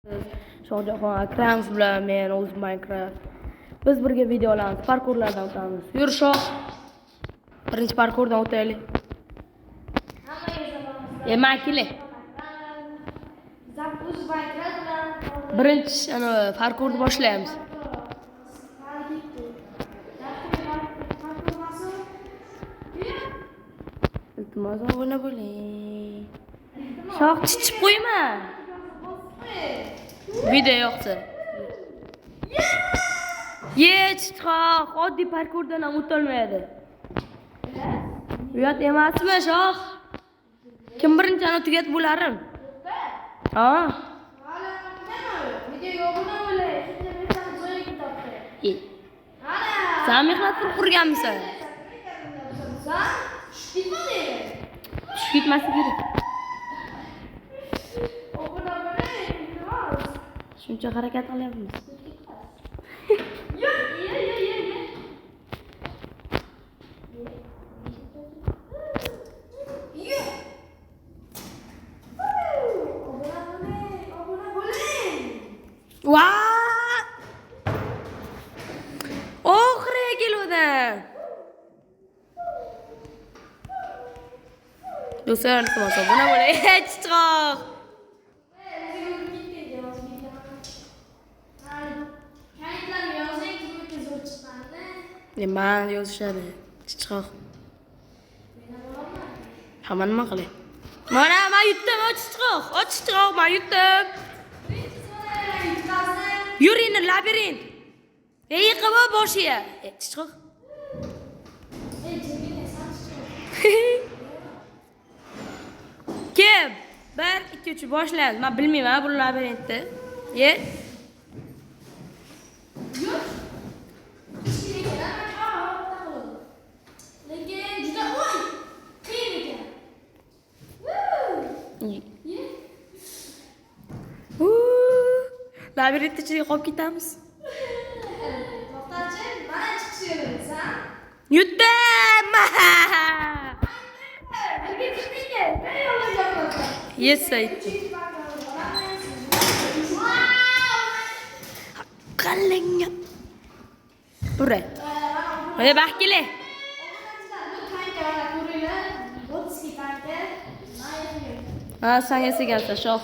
Shohjahon Akramov bilan men o'z Minecraft. Biz birga videolarimiz parkurlardan o'tamiz. Yur Shoh. Birinchi parkurdan o'taylik. Makili. Birinchi parkurni boshlaymiz. Iltimos obuna bo'ling. Shoh chichib qo'yma. Video yoqsa. Chiqoq, oddiy parkurdan ham o'tolmaydi. Uyat emasmi, Shoh? Kim birinchini tugatib bo'larim? Ha? Sen mehnat qilib qurganmisan? Tushib ketmaslik kerak. Shuncha harakat qilyapmiz. Oxiriga keluvdim. Do'stlar, iltimos obuna bo'ling. Chiqoq. Man yozishadi. Chiqoq. Hamma nima qilay? Mana men yutdim, chiqoq. Chiqoq, men yutdim. Yurini labirint. Yiqib boshiga. Chiqoq. Kim? 1 2 3 boshlaymiz. Men bilmayman bu labirintni. Labirintni ichiga qolib ketamiz. To'xtachi, mana chiqishimiz, ha? Yutdim! Yes, aytdim. Qallinga. Buraya. Mana baxkili. Sen yasagansan, Shoh.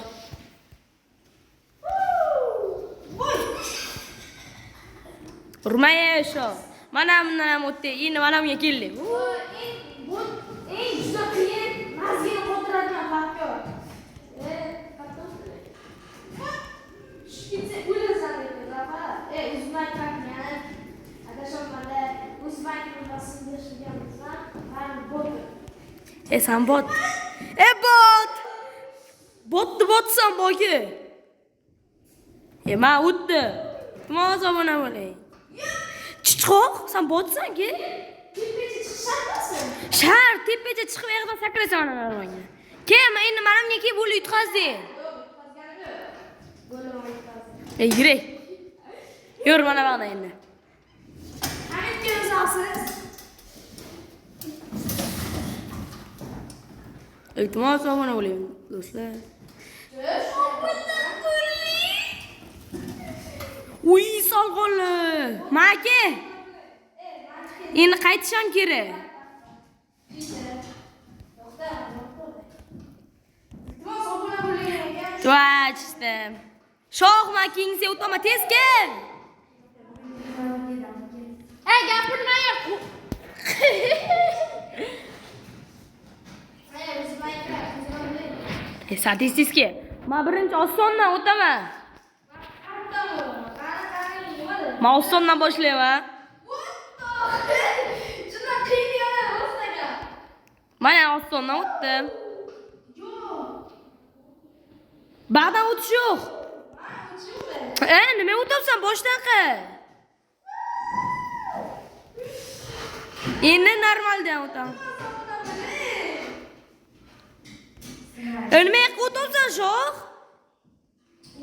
Urmay Shoh. Mana bundan ham o'tdi. Endi mana bunga keldik. Eng juda qiyin, mazgini qo'ltiradigan parkur. Shikitsa o'lasan dedi, rafa. Uzmay qolgan. Adashomanda uzmay qilmasini yashaganimizdan ham bot. Sen bot. Bot! Botsan boki. Men o'tdim. Iltimos obuna bo'ling. Chiqoq, sen botsan-ki? Tepaga chiqishapsan. Shart, tepaga chiqib yerdan sakrasan mana narvonga. Kim, endi mana bunga kelib bo'l yutqazding. Yuray. Yur mana bu yerda endi. Hamidga o'zasiz. Iltimos obuna bo'ling, do'stlar. Uy, solg'onli. Maka. Endi qaytisham kerak. To'achdim. Shoh, men kengsiga o'taman, tez kel. Gapirmang. Sen tez kel. Men birinchi osondan o'taman. Men osondan boshlayman. Shundan qiyin yana boshlagan. Mana osondan o'tdim. Ba'dan o'tish yo'q. Nima o'tyapsan boshdan qil. Endi normaldan o'taman. Nima o'tyapsan, Shoh?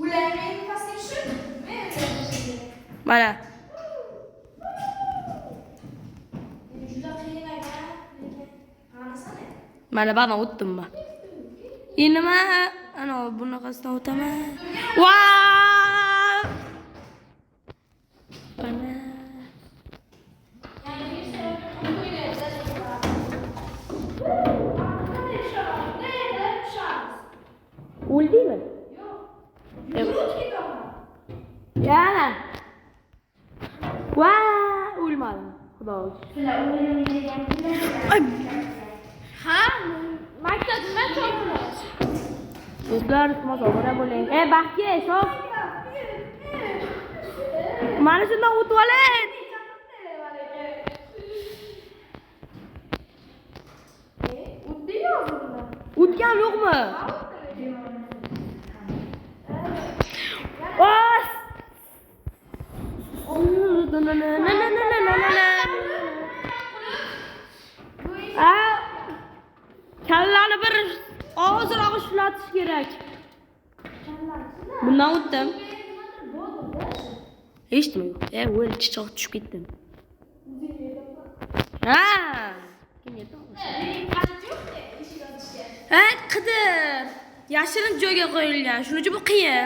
Ularning pastga tushib, Mana. juda qiyin ekan. Mana bana o'tdim men. Endi men ana bunaqasidan o'taman. Wow! Ana. O'ldingmi? Yana. Wow, o'lmadim. Xudo uchun. Ha? Maktabda chopamiz. Do'stlar, iltimos obuna bo'ling. Baxtga, shoh. Mana shundan o'tib oling. O'tgan yo'qmi? Os! Kallani bir ozroq ushlatish kerak. Bundan o'tdim. Hech nima yo'q. O'l chichoq tushib ketdim. Ha! Kim qidir. Yashirin joyga qo'yilgan. Shuning uchun bu qiyin.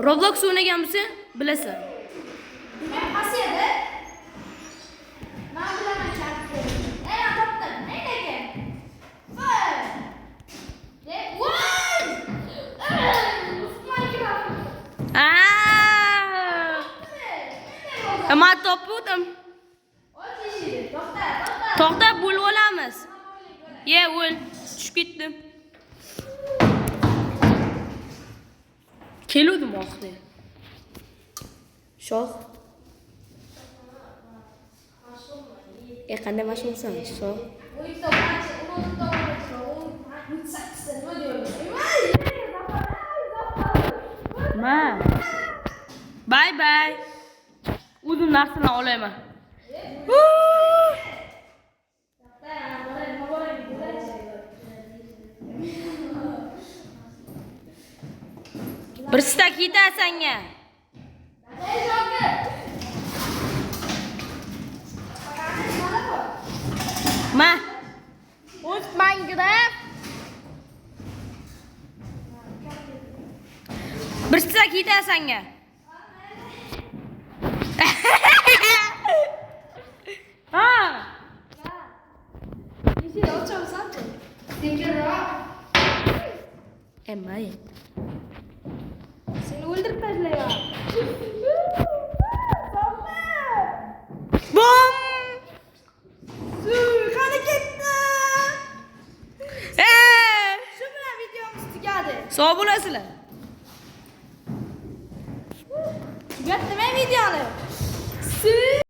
Roblox o'ynaganmisan? Bilasan. Asiyada. Men bilaman chaqdi. Topdim. Ne ekan? Voy! Men topdim. To'xta, bo'lib olamiz. O'l, tushib ketdim. Keluvdim oxirida. Shoh. Qanday mashhursan, shoh? Ma. Bye bye. O'zim narsani olayman. Bir stak yetar senga. Ma. O'z Minecraft. Bir stak yetar senga. Ha. Eshik ochamisan-chi? Sekinroq. May. Seni o'ldirib tashlayman. Bom! Qani ketdi. Shu bilan videomiz tugadi. Sog' bo'lasizlar. Tugatdimi videoni?